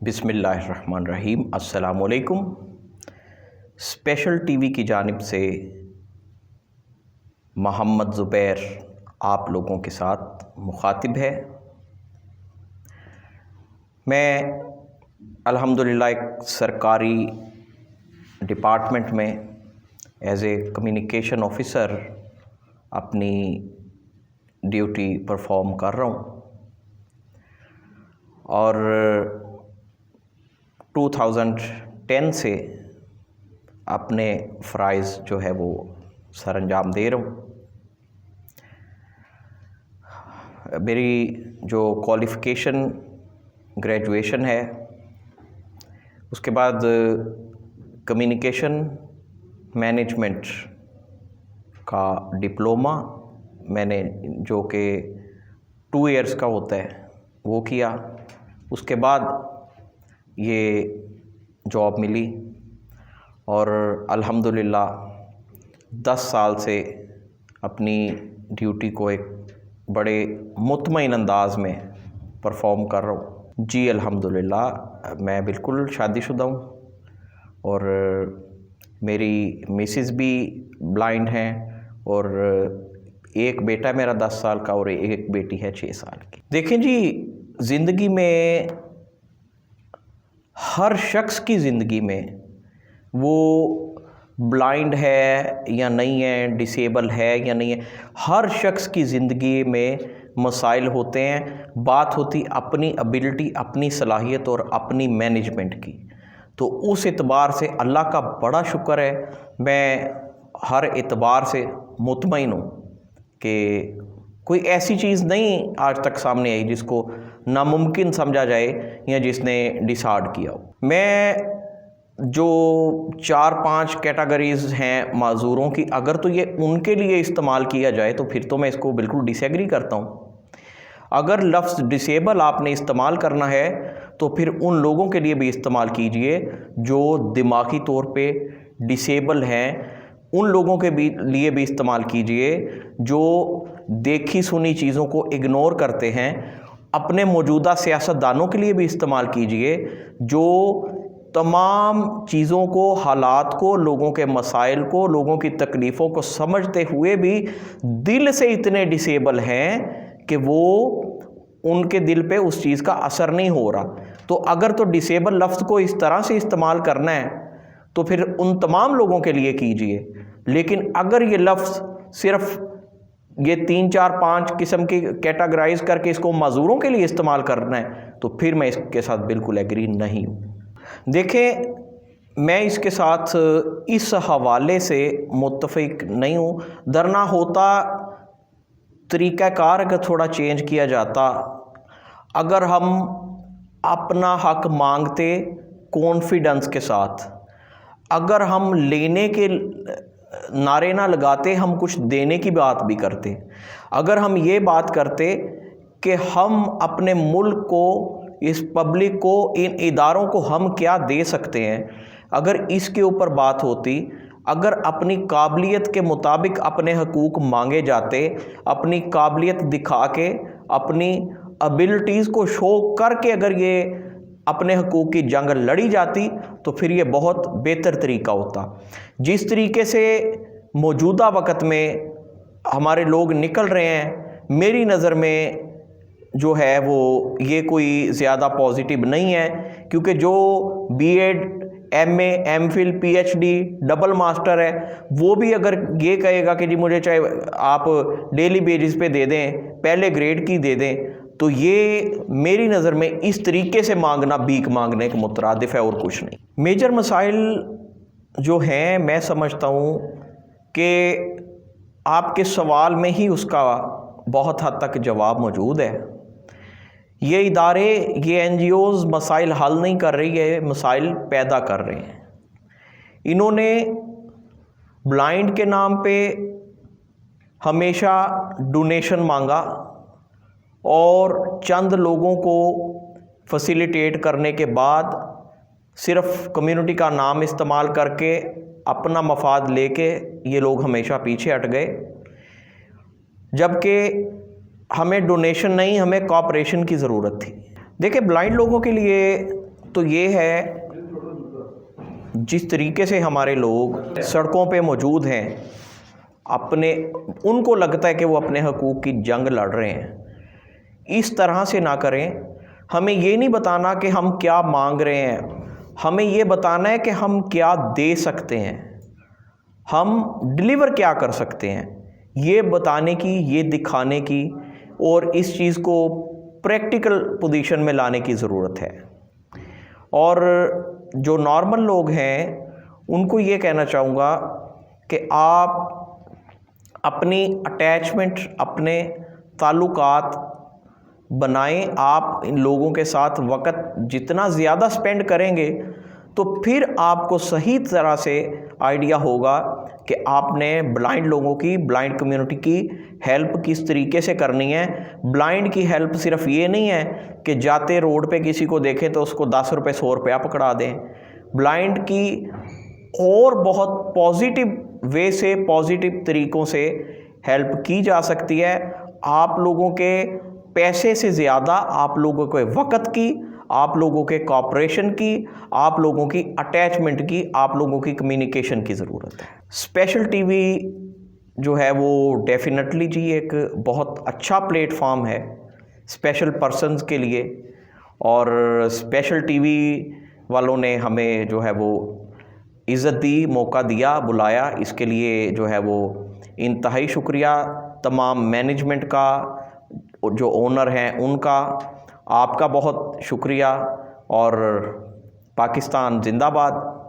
बिस्मिल्लाहिर्रहमानिर्रहीम। अस्सलामुअलैकुम। Special TV की जानिब से मोहम्मद ज़ुबैर आप लोगों के साथ मुखातिब है। मैं अल्हम्दुलिल्लाह एक सरकारी डिपार्टमेंट में एज ए कम्युनिकेशन ऑफिसर अपनी ड्यूटी परफॉर्म कर रहा हूँ और 2010 से अपने फ़राइज़ जो है वो सर अंजाम दे रहा हूँ। मेरी जो क्वालिफ़िकेशन ग्रेजुएशन है, उसके बाद कम्युनिकेशन मैनेजमेंट का डिप्लोमा मैंने जो कि 2 इयर्स का होता है वो किया। उसके बाद ये जॉब मिली और अल्हम्दुलिल्लाह 10 साल से अपनी ड्यूटी को एक बड़े मुतमईन अंदाज में परफॉर्म कर रहा हूँ। जी अल्हम्दुलिल्लाह मैं बिल्कुल शादीशुदा हूँ और मेरी मिसेस भी ब्लाइंड हैं और एक बेटा मेरा 10 साल का और एक बेटी है 6 साल की। देखें जी, ज़िंदगी में हर शख्स की ज़िंदगी में वो ब्लाइंड है या नहीं है, डिसेबल है या नहीं है, हर शख्स की ज़िंदगी में मसाइल होते हैं। बात होती अपनी एबिलिटी, अपनी सलाहियत और अपनी मैनेजमेंट की। तो उस एतबार से अल्लाह का बड़ा शुक्र है, मैं हर एतबार से मुतमईन हूँ कि कोई ऐसी चीज़ नहीं आज तक सामने आई जिसको नामुमकिन समझा जाए या जिसने डिसाइड किया हो। मैं जो 4-5 कैटेगरीज़ हैं माज़ूरों की, अगर तो ये उनके लिए इस्तेमाल किया जाए तो फिर तो मैं इसको बिल्कुल डिसएग्री करता हूँ। अगर लफ्ज़ डिसेबल आपने इस्तेमाल करना है तो फिर उन लोगों के लिए भी इस्तेमाल कीजिए जो दिमागी तौर पे डिसेबल हैं। उन लोगों के लिए भी इस्तेमाल कीजिए जो देखी सुनी चीज़ों को इग्नोर करते हैं। अपने मौजूदा सियासतदानों के लिए भी इस्तेमाल कीजिए जो तमाम चीज़ों को, हालात को, लोगों के मसाइल को, लोगों की तकलीफ़ों को समझते हुए भी दिल से इतने डिसेबल हैं कि वो उनके दिल पे उस चीज़ का असर नहीं हो रहा। तो अगर तो डिसेबल लफ्ज़ को इस तरह से इस्तेमाल करना है तो फिर उन तमाम लोगों के लिए कीजिए। लेकिन अगर ये लफ्ज़ सिर्फ़ ये 3-4-5 किस्म की कैटेगराइज करके इसको मज़दूरों के लिए इस्तेमाल करना है तो फिर मैं इसके साथ बिल्कुल एग्री नहीं हूँ। देखें, मैं इसके साथ इस हवाले से मुत्तफ़िक नहीं हूँ। दरना होता तरीक़ाकार अगर थोड़ा चेंज किया जाता, अगर हम अपना हक मांगते कॉन्फिडेंस के साथ, अगर हम लेने के नारे ना लगाते, हम कुछ देने की बात भी करते, अगर हम ये बात करते कि हम अपने मुल्क को, इस पब्लिक को, इन इदारों को हम क्या दे सकते हैं, अगर इसके ऊपर बात होती, अगर अपनी काबिलियत के मुताबिक अपने हकूक़ मांगे जाते, अपनी काबिलियत दिखा के, अपनी एबिलिटीज़ को शो करके अगर ये अपने हकूक़ की जंग लड़ी जाती तो फिर ये बहुत बेहतर तरीका होता। जिस तरीके से मौजूदा वक़्त में हमारे लोग निकल रहे हैं, मेरी नज़र में जो है वो ये कोई ज़्यादा पॉजिटिव नहीं है। क्योंकि जो BEd, MA, MPhil, PhD, double master है, वो भी अगर ये कहेगा कि जी मुझे चाहे आप डेली बेसिस पे दे दें, पहले ग्रेड की दे दें, तो ये मेरी नज़र में इस तरीके से मांगना भीख मांगने के मुतरादिफ है और कुछ नहीं। मेजर मसाइल जो हैं, मैं समझता हूँ कि आपके सवाल में ही उसका बहुत हद तक जवाब मौजूद है। ये इदारे, ये एनजीओज़ मसाइल हल नहीं कर रही है, मसाइल पैदा कर रहे हैं। इन्होंने ब्लाइंड के नाम पे हमेशा डोनेशन मांगा और चंद लोगों को फैसिलिटेट करने के बाद सिर्फ़ कम्युनिटी का नाम इस्तेमाल करके अपना मफाद लेके ये लोग हमेशा पीछे हट गए। जबकि हमें डोनेशन नहीं, हमें कॉपरेशन की ज़रूरत थी। देखिए, ब्लाइंड लोगों के लिए तो ये है जिस तरीके से हमारे लोग सड़कों पे मौजूद हैं, अपने उनको लगता है कि वो अपने हकूक़ की जंग लड़ रहे हैं। इस तरह से ना करें। हमें ये नहीं बताना कि हम क्या मांग रहे हैं, हमें ये बताना है कि हम क्या दे सकते हैं, हम डिलीवर क्या कर सकते हैं, ये बताने की, ये दिखाने की और इस चीज़ को प्रैक्टिकल पोजीशन में लाने की ज़रूरत है। और जो नॉर्मल लोग हैं उनको ये कहना चाहूँगा कि आप अपनी अटैचमेंट, अपने ताल्लुकात बनाएं। आप इन लोगों के साथ वक़्त जितना ज़्यादा स्पेंड करेंगे तो फिर आपको सही तरह से आइडिया होगा कि आपने ब्लाइंड लोगों की, ब्लाइंड कम्युनिटी की हेल्प किस तरीके से करनी है। ब्लाइंड की हेल्प सिर्फ ये नहीं है कि जाते रोड पे किसी को देखें तो उसको 10 रुपये 100 रुपया पकड़ा दें। ब्लाइंड की और बहुत पॉजिटिव वे से, पॉजिटिव तरीक़ों से हेल्प की जा सकती है। आप लोगों के पैसे से ज़्यादा आप लोगों के वक़्त की, आप लोगों के कॉपरेशन की, आप लोगों की अटैचमेंट की, आप लोगों की कम्युनिकेशन की ज़रूरत है। स्पेशल टीवी जो है वो डेफिनेटली जी एक बहुत अच्छा प्लेटफॉर्म है स्पेशल पर्सन्स के लिए, और स्पेशल टीवी वालों ने हमें जो है वो इज़्ज़त दी, मौका दिया, बुलाया। इसके लिए जो है वो इंतहाई शुक्रिया तमाम मैनेजमेंट का, जो ओनर हैं उनका, आपका बहुत शुक्रिया। और पाकिस्तान जिंदाबाद।